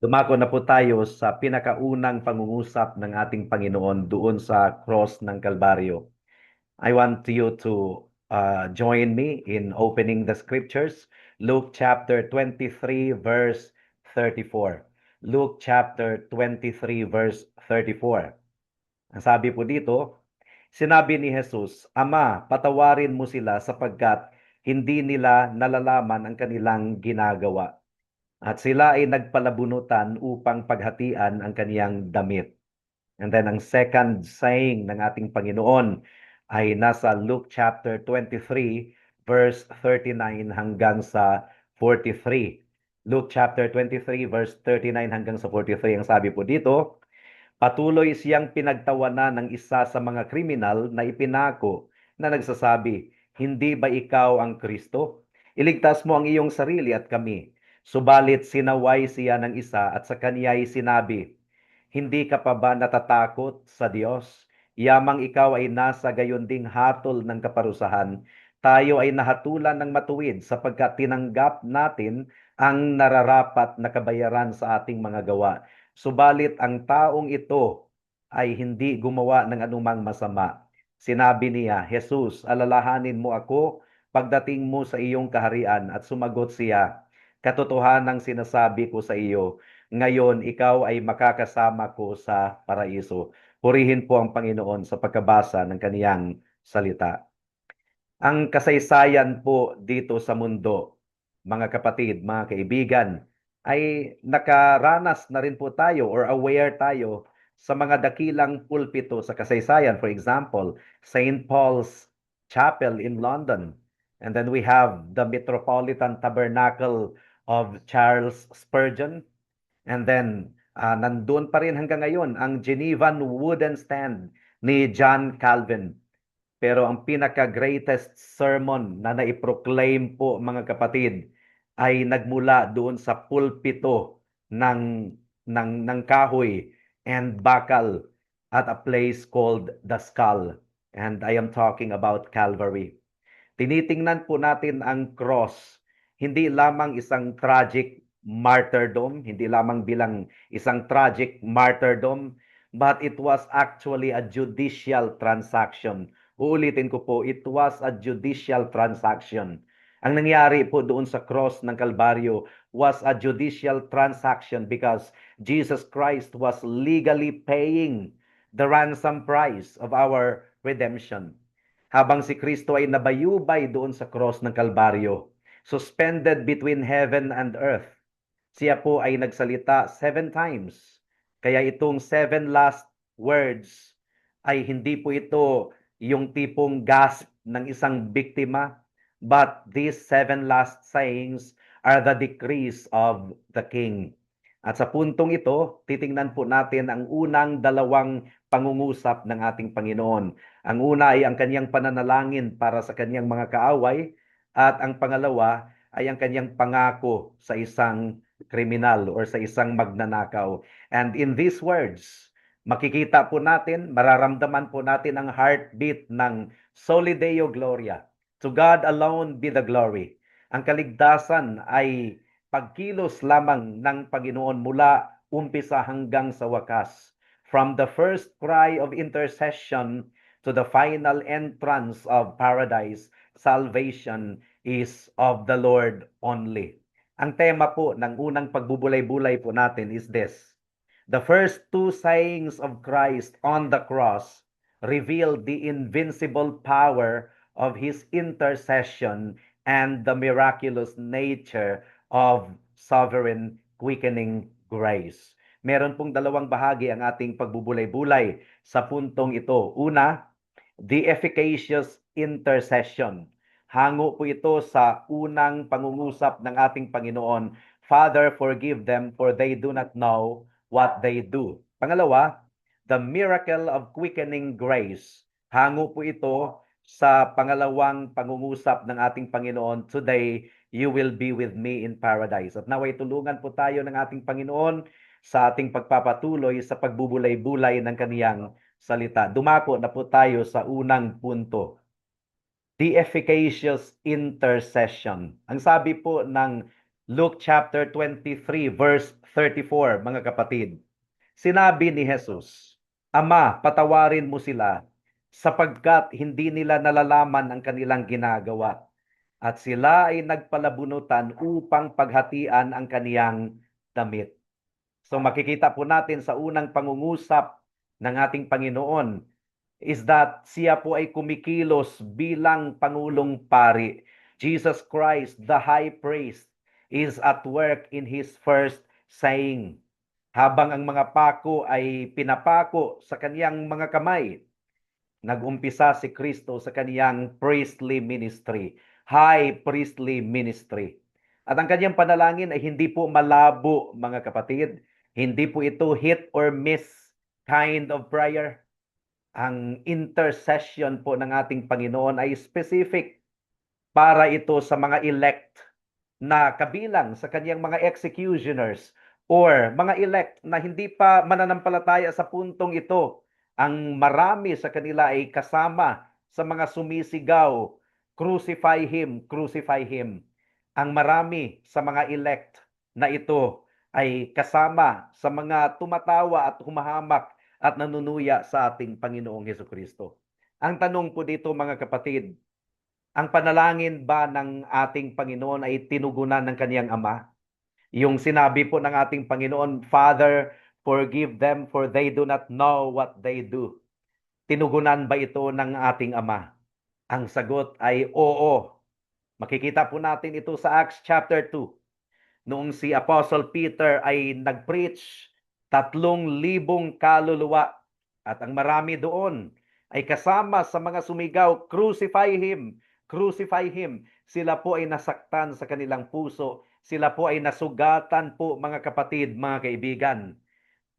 Dumako na po tayo sa pinakaunang pangungusap ng ating Panginoon doon sa cross ng Kalbaryo. I want you to join me in opening the scriptures. Luke chapter 23, verse 34. Luke chapter 23, verse 34. Ang sabi po dito, sinabi ni Jesus, Ama, patawarin mo sila sapagkat hindi nila nalalaman ang kanilang ginagawa. At sila ay nagpalabunutan upang paghatian ang kaniyang damit. And then ang second saying ng ating Panginoon ay nasa Luke chapter 23, verse 39 hanggang sa 43. Luke chapter 23, verse 39 hanggang sa 43. Ang sabi po dito, patuloy siyang pinagtawanan ng isa sa mga kriminal na ipinako na nagsasabi, hindi ba ikaw ang Kristo? Iligtas mo ang iyong sarili at kami. Subalit sinaway siya ng isa at sa kaniya'y sinabi, hindi ka pa ba natatakot sa Diyos? Yamang ikaw ay nasa gayon ding hatol ng kaparusahan, tayo ay nahatulan ng matuwid sapagkat tinanggap natin ang nararapat na kabayaran sa ating mga gawa. Subalit ang taong ito ay hindi gumawa ng anumang masama. Sinabi niya, Jesus, alalahanin mo ako pagdating mo sa iyong kaharian, at sumagot siya, katotohanang sinasabi ko sa iyo, ngayon ikaw ay makakasama ko sa paraiso. Purihin po ang Panginoon sa pagkabasa ng kaniyang salita. Ang kasaysayan po dito sa mundo, mga kapatid, mga kaibigan, ay nakaranas na rin po tayo or aware tayo sa mga dakilang pulpito sa kasaysayan. For example, St. Paul's Chapel in London. And then we have the Metropolitan Tabernacle of Charles Spurgeon. And then, nandun pa rin hanggang ngayon ang Genevan Wooden Stand ni John Calvin. Pero ang pinaka-greatest sermon na naiproclaim po, mga kapatid, ay nagmula doon sa pulpito ng kahoy and bakal at a place called the Skull. And I am talking about Calvary. Tinitingnan po natin ang cross, hindi lamang isang tragic martyrdom, hindi lamang bilang isang tragic martyrdom, but it was actually a judicial transaction. Uulitin ko po, it was a judicial transaction. Ang nangyari po doon sa cross ng Kalbaryo was a judicial transaction because Jesus Christ was legally paying the ransom price of our redemption. Habang si Kristo ay nabayubay doon sa cross ng Kalbaryo, suspended between heaven and earth, siya po ay nagsalita 7 times. Kaya itong 7 last words ay hindi po ito yung tipong gasp ng isang biktima, but these 7 last sayings are the decrees of the King. At sa puntong ito, titingnan po natin ang unang dalawang pangungusap ng ating Panginoon. Ang una ay ang kanyang pananalangin para sa kanyang mga kaaway, at ang pangalawa ay ang kanyang pangako sa isang kriminal or sa isang magnanakaw. And in these words, makikita po natin, mararamdaman po natin ang heartbeat ng Soli Deo Gloria. To God alone be the glory. Ang kaligtasan ay pagkilos lamang ng Panginoon mula umpisa hanggang sa wakas. From the first cry of intercession to the final entrance of paradise, salvation is of the Lord only. Ang tema po ng unang pagbubulay-bulay po natin is this. The first two sayings of Christ on the cross reveal the invincible power of his intercession and the miraculous nature of sovereign quickening grace. Meron pong dalawang bahagi ang ating pagbubulay-bulay sa puntong ito. Una, the efficacious intercession. Hango po ito sa unang pangungusap ng ating Panginoon, Father, forgive them for they do not know what they do. Pangalawa, the miracle of quickening grace. Hango po ito sa pangalawang pangungusap ng ating Panginoon, today you will be with me in paradise. At naway tulungan po tayo ng ating Panginoon sa ating pagpapatuloy sa pagbubulay-bulay ng kaniyang salita. Dumako na po tayo sa unang punto. The efficacious intercession. Ang sabi po ng Luke chapter 23 verse 34, mga kapatid. Sinabi ni Jesus, Ama, patawarin mo sila sapagkat hindi nila nalalaman ang kanilang ginagawa. At sila ay nagpalabunutan upang paghatian ang kaniyang damit. So makikita po natin sa unang pangungusap ng ating Panginoon is that siya po ay kumikilos bilang Pangulong Pari. Jesus Christ, the High Priest, is at work in His first saying. Habang ang mga pako ay pinapako sa kaniyang mga kamay, nag-umpisa si Kristo sa kaniyang priestly ministry, high priestly ministry. At ang kaniyang panalangin ay hindi po malabo, mga kapatid. Hindi po ito hit or miss kind of prayer. Ang intercession po ng ating Panginoon ay specific para ito sa mga elect na kabilang sa kaniyang mga executioners or mga elect na hindi pa mananampalataya sa puntong ito. Ang marami sa kanila ay kasama sa mga sumisigaw, crucify him, crucify him. Ang marami sa mga elect na ito ay kasama sa mga tumatawa at humahamak at nanunuya sa ating Panginoong Hesukristo. Ang tanong po dito, mga kapatid, ang panalangin ba ng ating Panginoon ay tinugunan ng kaniyang Ama? Yung sinabi po ng ating Panginoon, Father, forgive them for they do not know what they do. Tinugunan ba ito ng ating Ama? Ang sagot ay oo. Makikita po natin ito sa Acts chapter 2. Noong si Apostle Peter ay nag-preach, 3,000 kaluluwa. At ang marami doon ay kasama sa mga sumigaw, crucify him, crucify him. Sila po ay nasaktan sa kanilang puso. Sila po ay nasugatan po, mga kapatid, mga kaibigan.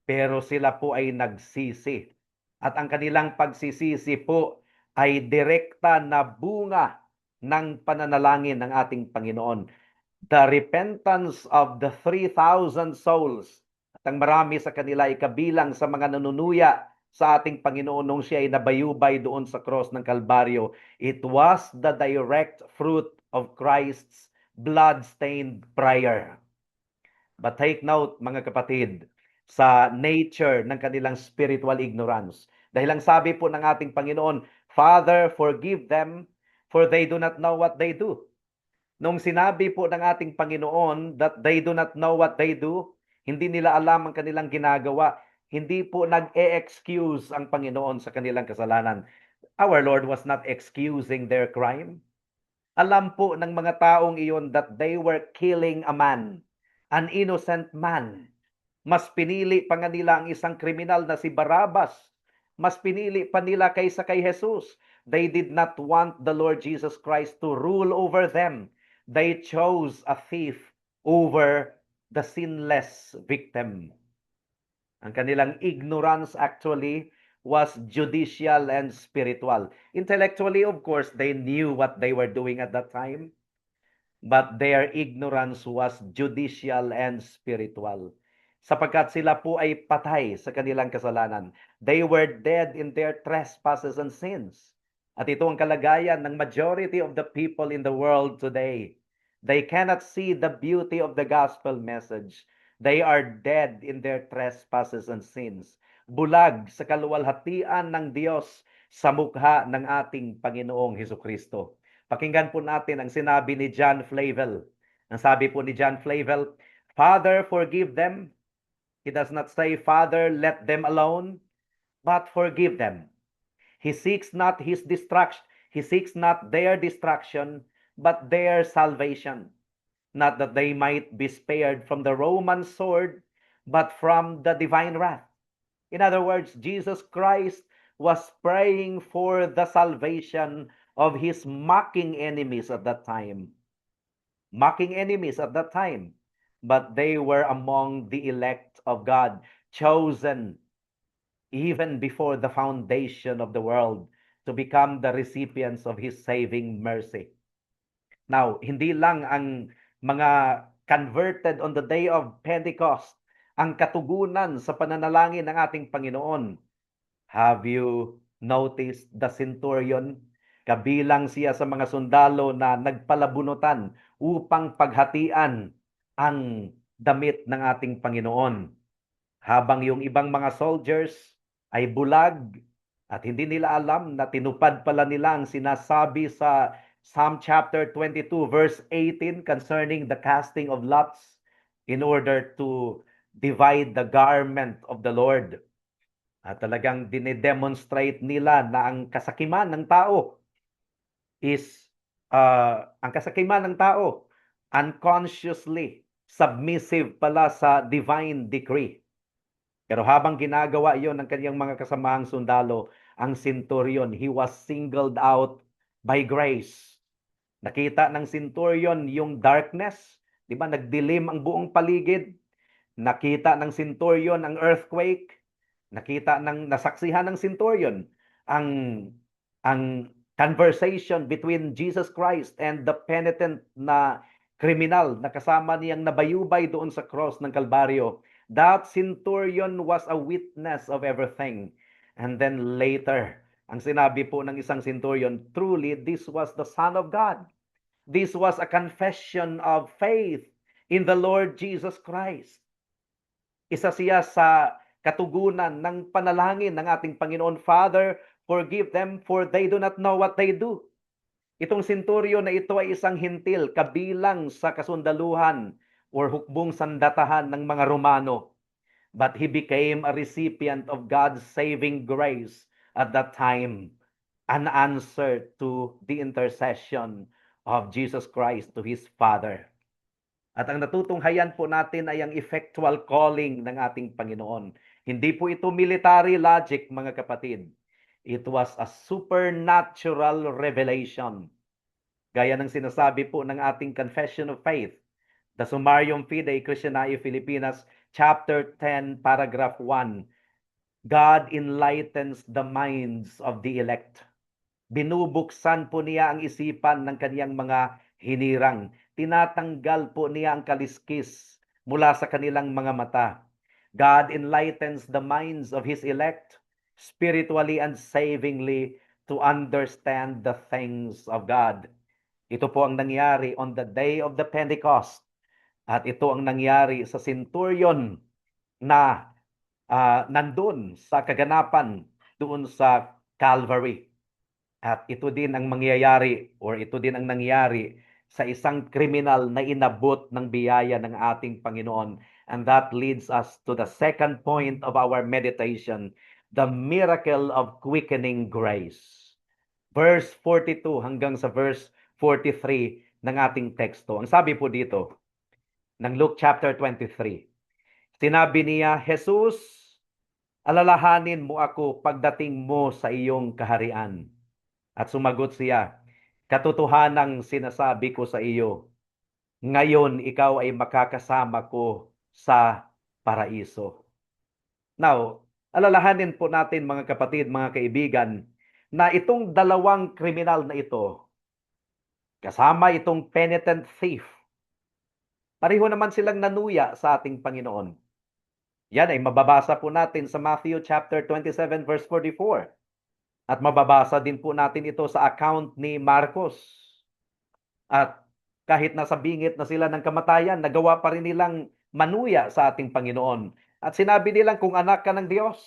Pero sila po ay nagsisi. At ang kanilang pagsisisi po ay direkta na bunga ng pananalangin ng ating Panginoon. The repentance of the 3,000 souls. At ang marami sa kanila ay kabilang sa mga nanunuya sa ating Panginoon nung siya ay nabayubay doon sa cross ng Kalbaryo. It was the direct fruit of Christ's blood-stained prayer. But take note, mga kapatid, sa nature ng kanilang spiritual ignorance. Dahil ang sabi po ng ating Panginoon, Father, forgive them, for they do not know what they do. Nung sinabi po ng ating Panginoon that they do not know what they do, hindi nila alam ang kanilang ginagawa, hindi po nag-e-excuse ang Panginoon sa kanilang kasalanan. Our Lord was not excusing their crime. Alam po ng mga taong iyon that they were killing a man, an innocent man. Mas pinili pa nga nila ang isang kriminal na si Barabbas. Mas pinili pa nila kaysa kay Jesus. They did not want the Lord Jesus Christ to rule over them. They chose a thief over the sinless victim. Ang kanilang ignorance actually was judicial and spiritual. Intellectually, of course, they knew what they were doing at that time, but their ignorance was judicial and spiritual. Sapagkat sila po ay patay sa kanilang kasalanan. They were dead in their trespasses and sins. At ito ang kalagayan ng majority of the people in the world today. They cannot see the beauty of the gospel message. They are dead in their trespasses and sins. Bulag sa kaluwalhatian ng Diyos sa mukha ng ating Panginoong Hesukristo. Pakinggan po natin ang sinabi ni John Flavel. Ang sabi po ni John Flavel, Father, forgive them. He does not say, Father, let them alone, but forgive them. He seeks not his destruction. He seeks not their destruction, but their salvation. Not that they might be spared from the Roman sword, but from the divine wrath. In other words, Jesus Christ was praying for the salvation of his mocking enemies at that time. Mocking enemies at that time. But they were among the elect of God, chosen even before the foundation of the world to become the recipients of his saving mercy. Now, hindi lang ang mga converted on the day of Pentecost ang katugunan sa pananalangin ng ating Panginoon. Have you noticed the centurion? Kabilang siya sa mga sundalo na nagpalabunutan upang paghatian ang damit ng ating Panginoon. Habang yung ibang mga soldiers ay bulag at hindi nila alam na tinupad pala nila ang sinasabi sa Psalm chapter 22 verse 18 concerning the casting of lots in order to divide the garment of the Lord. At talagang dinedemonstrate nila na ang kasakiman ng tao unconsciously submissive pala sa divine decree. Pero habang ginagawa iyon ng kanyang mga kasamahang sundalo, ang centurion, he was singled out by grace. Nakita ng centurion yung darkness, di ba? Nagdilim ang buong paligid. Nakita ng centurion ang earthquake. Nasaksihan ng centurion ang ang conversation between Jesus Christ and the penitent na kriminal na kasama niyang nabayubay doon sa cross ng Kalbaryo. That centurion was a witness of everything. And then later, ang sinabi po ng isang centurion, truly, this was the Son of God. This was a confession of faith in the Lord Jesus Christ. Isa siya sa katugunan ng panalangin ng ating Panginoon, Father, forgive them for they do not know what they do. Itong centurion na ito ay isang hintil kabilang sa kasundaluhan or hukbong sandatahan ng mga Romano. But he became a recipient of God's saving grace at that time, an answer to the intercession of Jesus Christ to his Father. At ang natutunghayan po natin ay ang effectual calling ng ating Panginoon. Hindi po ito military logic, mga kapatid. It was a supernatural revelation. Gaya ng sinasabi po ng ating Confession of Faith, the Summarium Fidei Christianae Filipinas, chapter 10, paragraph 1. God enlightens the minds of the elect. Binubuksan po niya ang isipan ng kaniyang mga hinirang. Tinatanggal po niya ang kaliskis mula sa kanilang mga mata. God enlightens the minds of His elect spiritually and savingly to understand the things of God. Ito po ang nangyari on the day of the Pentecost. At ito ang nangyari sa centurion na nandun sa kaganapan doon sa Calvary. At ito din ang mangyayari or ito din ang nangyari sa isang kriminal na inabot ng biyaya ng ating Panginoon. And that leads us to the second point of our meditation, the miracle of quickening grace. Verse 42 hanggang sa verse 43 ng ating teksto. Ang sabi po dito, ng Luke chapter 23, sinabi niya, Jesus, alalahanin mo ako pagdating mo sa iyong kaharian. At sumagot siya, katotohanang sinasabi ko sa iyo, ngayon ikaw ay makakasama ko sa paraiso. Now, alalahanin po natin mga kapatid, mga kaibigan, na itong dalawang kriminal na ito, kasama itong penitent thief, pareho naman silang nanuya sa ating Panginoon. Yan ay mababasa po natin sa Matthew chapter 27 verse 44. At mababasa din po natin ito sa account ni Marcos. At kahit nasa bingit na sila ng kamatayan, nagawa pa rin nilang manuya sa ating Panginoon. At sinabi nilang, kung anak ka ng Diyos,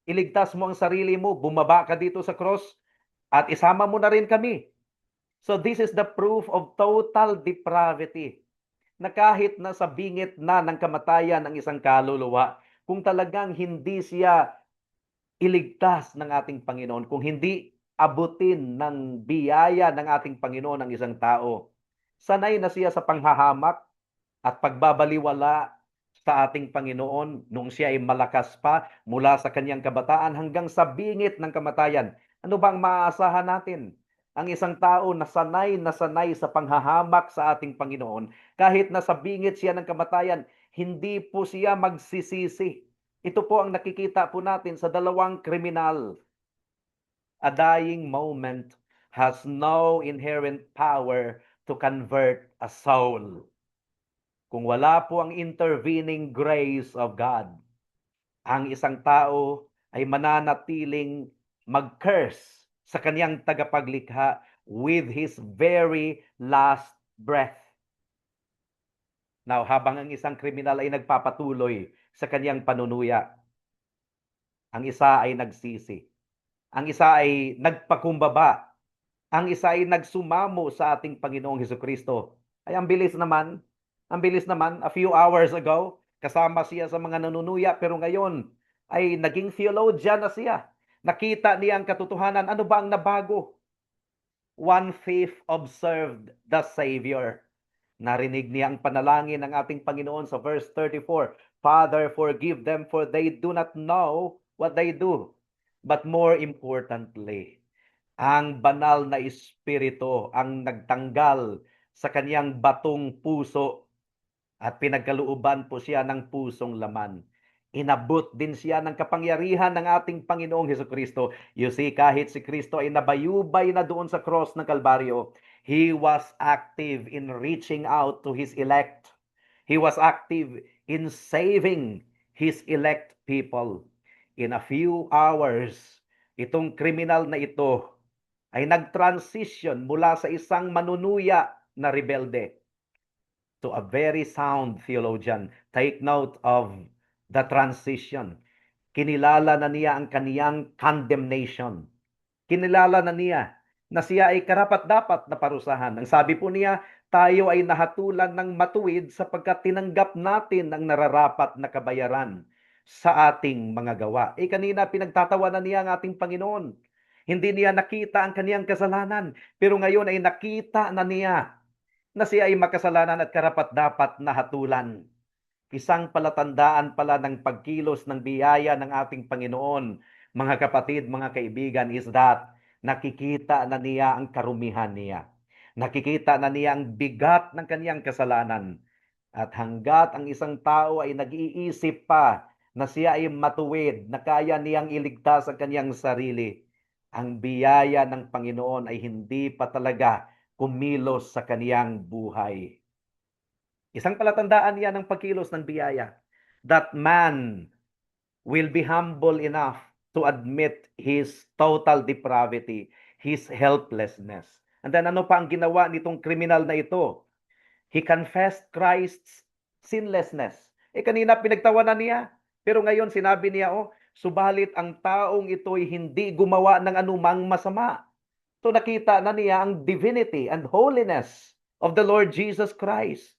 iligtas mo ang sarili mo, bumaba ka dito sa cross, at isama mo na rin kami. So this is the proof of total depravity. Na kahit nasa bingit na ng kamatayan ang isang kaluluwa, kung talagang hindi siya iligtas ng ating Panginoon, kung hindi abutin ng biyaya ng ating Panginoon ang isang tao, sanay na siya sa panghahamak at pagbabaliwala sa ating Panginoon nung siya ay malakas pa mula sa kanyang kabataan hanggang sa bingit ng kamatayan. Ano bang maaasahan natin? Ang isang tao na sanay sa panghahamak sa ating Panginoon, kahit nasa bingit siya ng kamatayan, hindi po siya magsisisi. Ito po ang nakikita po natin sa dalawang kriminal. A dying moment has no inherent power to convert a soul. Kung wala po ang intervening grace of God, ang isang tao ay mananatiling mag-curse sa kaniyang tagapaglikha with his very last breath. Now, habang ang isang kriminal ay nagpapatuloy sa kanyang panunuya, ang isa ay nagsisi. Ang isa ay nagpakumbaba. Ang isa ay nagsumamo sa ating Panginoong Hesukristo. Ay ang bilis naman, a few hours ago, kasama siya sa mga nanunuya, pero ngayon ay naging theologian na siya. Nakita niya ang katotohanan. Ano ba ang nabago? One-fifth observed the Savior. Narinig niya ang panalangin ng ating Panginoon sa verse 34. Father, forgive them for they do not know what they do. But more importantly, ang banal na espiritu ang nagtanggal sa kanyang batong puso at pinagkalooban po siya ng pusong laman. Inabot din siya ng kapangyarihan ng ating Panginoong Hesukristo. You see, kahit si Kristo ay nabayubay na doon sa cross ng Kalbaryo, He was active in reaching out to His elect. He was active in saving His elect people. In a few hours, itong kriminal na ito ay nag-transition mula sa isang manunuya na rebelde to a very sound theologian. Take note of the transition. Kinilala na niya ang kaniyang condemnation. Kinilala na niya na siya ay karapat-dapat na parusahan. Ang sabi po niya, tayo ay nahatulan ng matuwid sapagkat tinanggap natin ang nararapat na kabayaran sa ating mga gawa. Kanina pinagtatawanan niya ang ating Panginoon. Hindi niya nakita ang kaniyang kasalanan, pero ngayon ay nakita na niya na siya ay makasalanan at karapat-dapat na hatulan. Isang palatandaan pala ng pagkilos ng biyaya ng ating Panginoon, mga kapatid, mga kaibigan, is that nakikita na niya ang karumihan niya. Nakikita na niya ang bigat ng kaniyang kasalanan. At hanggat ang isang tao ay nag-iisip pa na siya ay matuwid, na kaya niyang iligtas ang kaniyang sarili, ang biyaya ng Panginoon ay hindi pa talaga kumilos sa kaniyang buhay. Isang palatandaan yan ng pagkilos ng biyaya. That man will be humble enough to admit his total depravity, his helplessness. And then ano pa ang ginawa nitong kriminal na ito? He confessed Christ's sinlessness. Kanina pinagtawanan niya, pero ngayon sinabi niya, subalit ang taong ito'y hindi gumawa ng anumang masama. So nakita na niya ang divinity and holiness of the Lord Jesus Christ.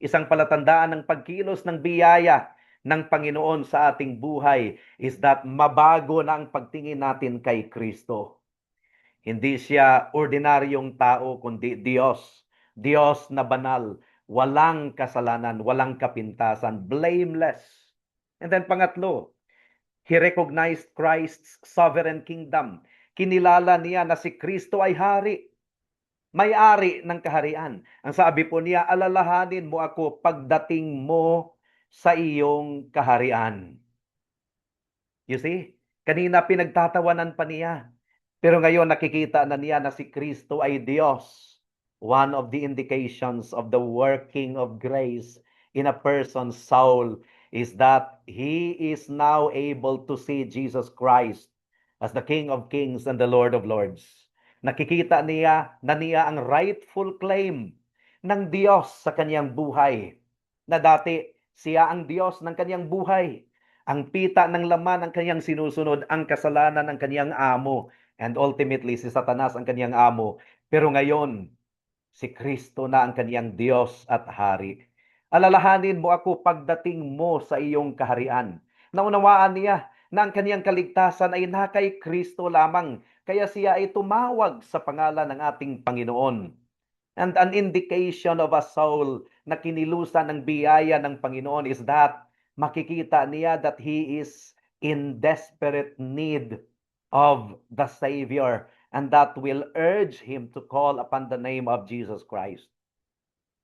Isang palatandaan ng pagkilos ng biyaya ng Panginoon sa ating buhay is that mabago na ang pagtingin natin kay Kristo. Hindi siya ordinaryong tao, kundi Diyos. Diyos na banal, walang kasalanan, walang kapintasan, blameless. And then pangatlo, he recognized Christ's sovereign kingdom. Kinilala niya na si Kristo ay hari, may-ari ng kaharian. Ang sabi po niya, alalahanin mo ako pagdating mo sa iyong kaharian. You see, kanina pinagtatawanan pa niya. Pero ngayon nakikita na niya na si Kristo ay Diyos. One of the indications of the working of grace in a person's soul is that he is now able to see Jesus Christ as the King of Kings and the Lord of Lords. Nakikita niya na niya ang rightful claim ng Diyos sa kanyang buhay. Na dati siya ang Diyos ng kanyang buhay. Ang pita ng laman ang kanyang sinusunod, ang kasalanan ng kanyang amo. And ultimately, si Satanas ang kanyang amo. Pero ngayon, si Kristo na ang kanyang Diyos at Hari. Alalahanin mo ako pagdating mo sa iyong kaharian. Naunawaan niya na ang kanyang kaligtasan ay na kay Kristo lamang. Kaya siya ay tumawag sa pangalan ng ating Panginoon. And an indication of a soul na kinilusan ng biyaya ng Panginoon is that makikita niya that he is in desperate need of the Savior, and that will urge him to call upon the name of Jesus Christ.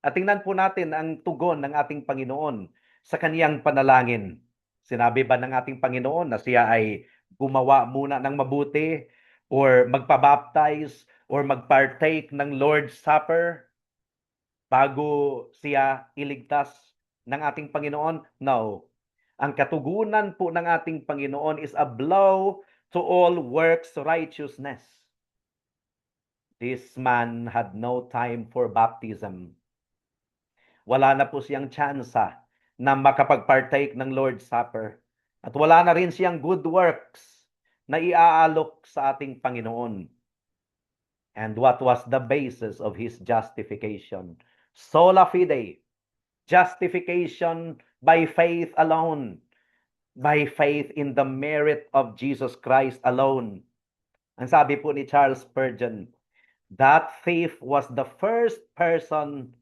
At tingnan po natin ang tugon ng ating Panginoon sa kaniyang panalangin. Sinabi ba ng ating Panginoon na siya ay gumawa muna ng mabuti or magpabaptize or magpartake ng Lord's Supper bago siya iligtas ng ating Panginoon? No. Ang katugunan po ng ating Panginoon is a blow to all works righteousness. This man had no time for baptism. wala na po siyang tsansa na makapag-partake ng Lord's Supper. At wala na rin siyang good works na iaalok sa ating Panginoon. And what was the basis of his justification? Sola fide, justification by faith alone, by faith in the merit of Jesus Christ alone. Ang sabi po ni Charles Spurgeon, that thief was the first person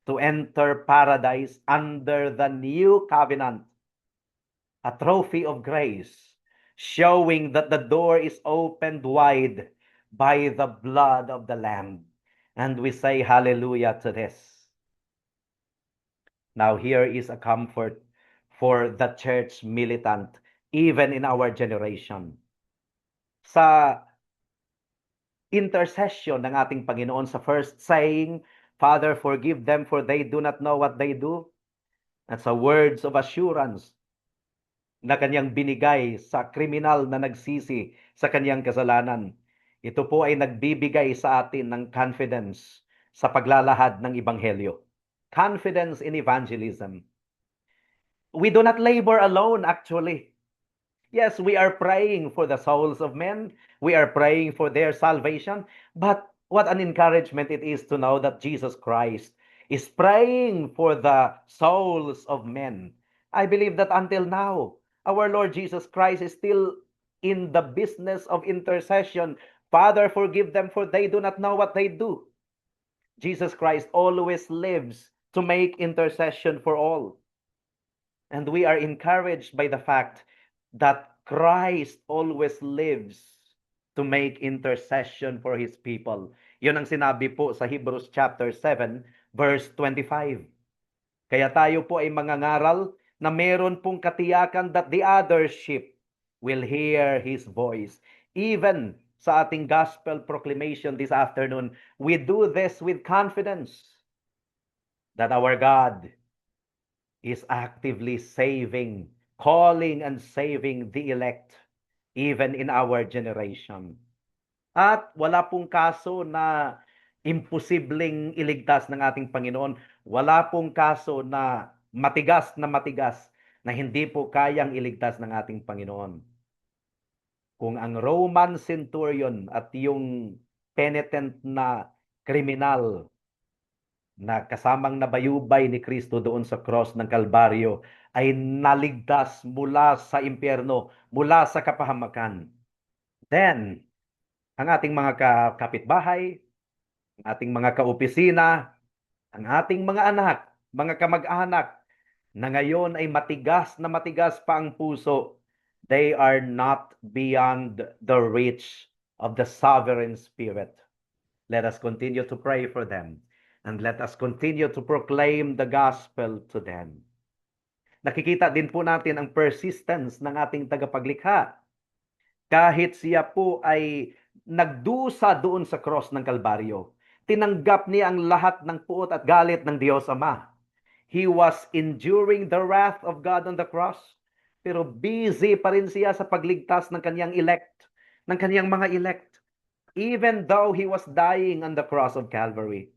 to enter paradise under the new covenant, a trophy of grace, showing that the door is opened wide by the blood of the Lamb. And we say hallelujah to this. Now here is a comfort for the church militant, even in our generation. Sa intercession ng ating Panginoon sa first saying, Father, forgive them for they do not know what they do. At sa words of assurance na kanyang binigay sa kriminal na nagsisi sa kanyang kasalanan, ito po ay nagbibigay sa atin ng confidence sa paglalahad ng Ebanghelyo. Confidence in evangelism. We do not labor alone, actually. Yes, we are praying for the souls of men. We are praying for their salvation. But what an encouragement it is to know that Jesus Christ is praying for the souls of men. I believe that until now, our Lord Jesus Christ is still in the business of intercession. Father, forgive them, for they do not know what they do. Jesus Christ always lives to make intercession for all. And we are encouraged by the fact that Christ always lives to make intercession for His people. Yun ang sinabi po sa Hebrews chapter 7, verse 25. Kaya tayo po ay mangangaral na meron pong katiyakan that the other sheep will hear His voice. Even sa ating gospel proclamation this afternoon, we do this with confidence that our God is actively saving, calling and saving the elect, even in our generation. At wala pong kaso na imposibleng iligtas ng ating Panginoon. Wala pong kaso na matigas na hindi po kayang iligtas ng ating Panginoon. Kung ang Roman centurion at yung penitent na kriminal na kasamang nabayubay ni Kristo doon sa cross ng Kalbaryo ay naligtas mula sa impyerno, mula sa kapahamakan. Then, ang ating mga kapitbahay, ang ating mga kaopisina, ang ating mga anak, mga kamag-anak, na ngayon ay matigas pa ang puso, they are not beyond the reach of the sovereign Spirit. Let us continue to pray for them. And let us continue to proclaim the gospel to them. Nakikita din po natin ang persistence ng ating tagapaglikha. Kahit siya po ay nagdusa doon sa cross ng Kalbaryo, tinanggap niya ang lahat ng puot at galit ng Diyos Ama. He was enduring the wrath of God on the cross, pero busy pa rin siya sa pagligtas ng kanyang elect, ng kanyang mga elect. Even though he was dying on the cross of Calvary,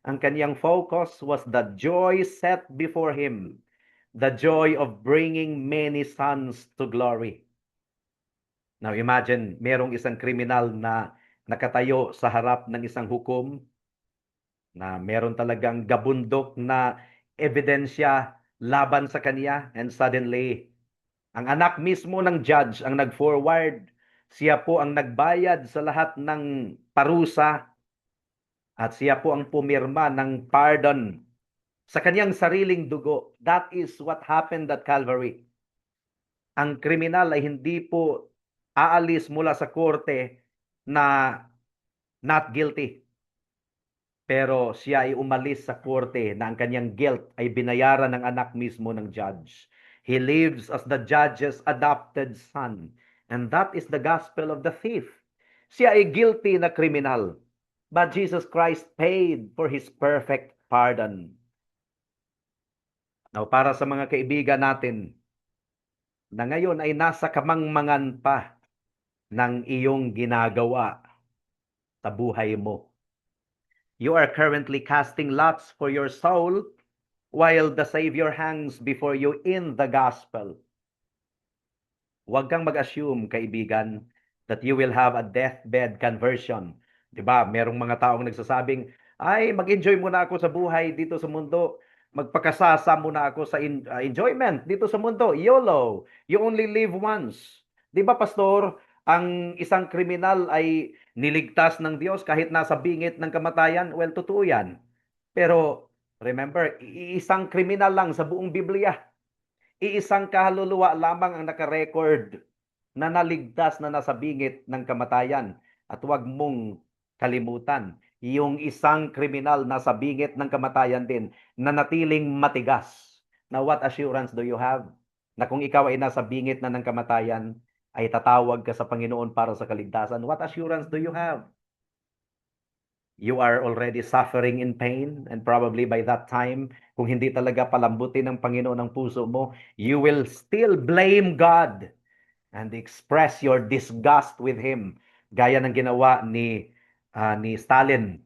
ang kanyang focus was the joy set before him, the joy of bringing many sons to glory. Now imagine, merong isang kriminal na nakatayo sa harap ng isang hukom na meron talagang gabundok na ebidensya laban sa kanya, and suddenly, ang anak mismo ng judge ang nag-forward. Siya po ang nagbayad sa lahat ng parusa at siya po ang pumirma ng pardon sa kanyang sariling dugo. That is what happened at Calvary. Ang kriminal ay hindi po aalis mula sa korte na not guilty. Pero siya ay umalis sa korte na ang kanyang guilt ay binayaran ng anak mismo ng judge. He lives as the judge's adopted son. And that is the gospel of the thief. Siya ay guilty na kriminal. But Jesus Christ paid for his perfect pardon. Now, para sa mga kaibigan natin na ngayon ay nasa kamangmangan pa ng iyong ginagawa sa buhay mo. You are currently casting lots for your soul, while the Savior hangs before you in the gospel. Huwag kang mag-assume, kaibigan, that you will have a deathbed conversion. 'Di ba? Merong mga taong nagsasabing, ay, mag-enjoy muna ako sa buhay dito sa mundo. Magpakasasa muna ako sa enjoyment dito sa mundo. YOLO. You only live once. 'Di ba, pastor? Ang isang kriminal ay niligtas ng Diyos kahit nasa bingit ng kamatayan. Well, totoo yan. Pero remember, iisang kriminal lang sa buong Biblia. Iisang kaluluwa lamang ang nakarecord na naligtas na nasa bingit ng kamatayan. At huwag mong kalimutan, yung isang kriminal nasa bingit ng kamatayan din na natiling matigas. Now, what assurance do you have? Na kung ikaw ay nasa bingit na ng kamatayan, ay tatawag ka sa Panginoon para sa kaligtasan. What assurance do you have? You are already suffering in pain, and probably by that time, kung hindi talaga palambutin ng Panginoon ang puso mo, you will still blame God and express your disgust with Him, gaya ng ginawa ni Stalin.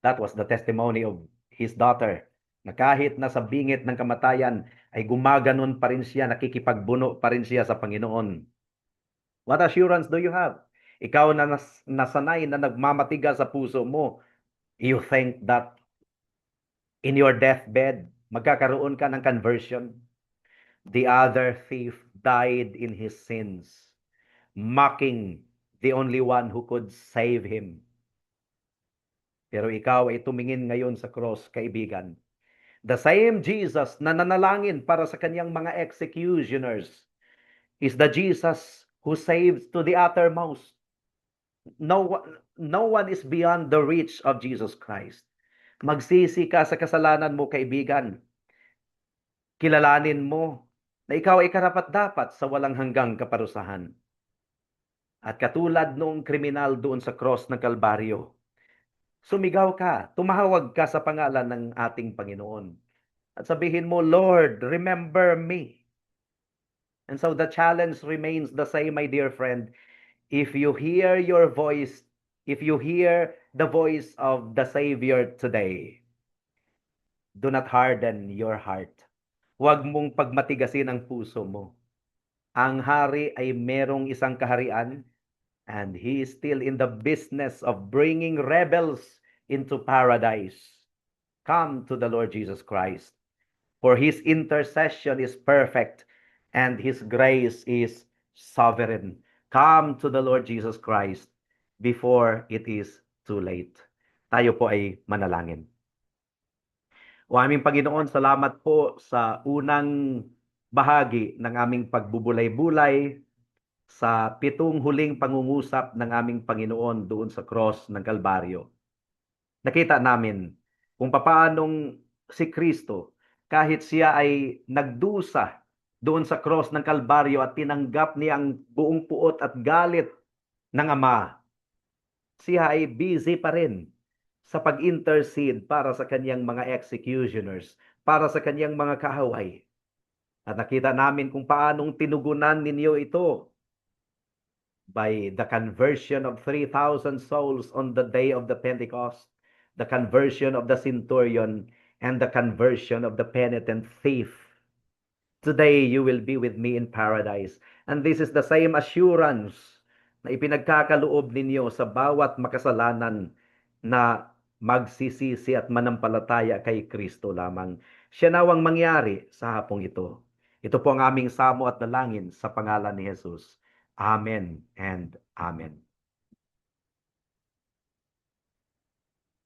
That was the testimony of his daughter, na kahit nasa bingit ng kamatayan, ay gumaganon pa rin siya, nakikipagbuno pa rin siya sa Panginoon. What assurance do you have? Ikaw na nasanay na nagmamatigas sa puso mo, you think that in your deathbed, magkakaroon ka ng conversion. The other thief died in his sins, mocking the only one who could save him. Pero ikaw ay tumingin ngayon sa cross, kaibigan. The same Jesus na nanalangin para sa kanyang mga executioners is the Jesus who saves to the uttermost. No one is beyond the reach of Jesus Christ. Magsisi ka sa kasalanan mo, kaibigan. Kilalanin mo na ikaw ay karapat-dapat sa walang hanggang kaparusahan. At katulad noong kriminal doon sa cross ng Kalbaryo, sumigaw ka, tumawag ka sa pangalan ng ating Panginoon. At sabihin mo, Lord, remember me. And so the challenge remains the same, my dear friend. If you hear your voice, if you hear the voice of the Savior today, do not harden your heart. Huwag mong pagmatigasin ang puso mo. Ang hari ay merong isang kaharian, and he is still in the business of bringing rebels into paradise. Come to the Lord Jesus Christ, for his intercession is perfect and his grace is sovereign. Come to the Lord Jesus Christ before it is too late. Tayo po ay manalangin. O aming Panginoon, salamat po sa unang bahagi ng aming pagbubulay-bulay sa 7 huling pangungusap ng aming Panginoon doon sa cross ng Kalbaryo. Nakita namin kung papaanong si Kristo, kahit siya ay nagdusa doon sa cross ng Kalbaryo at tinanggap niya ang buong puot at galit ng Ama, siya ay busy pa rin sa pag-intercede para sa kanyang mga executioners, para sa kanyang mga kaaway. At nakita namin kung paanong tinugunan ninyo ito by the conversion of 3,000 souls on the day of the Pentecost, the conversion of the centurion, and the conversion of the penitent thief. Today you will be with me in paradise. And this is the same assurance na ipinagkakaloob ninyo sa bawat makasalanan na magsisisi at manampalataya kay Kristo lamang. Siya nawang mangyari sa hapong ito. Ito po ang aming samo at dalangin sa pangalan ni Jesus. Amen and Amen.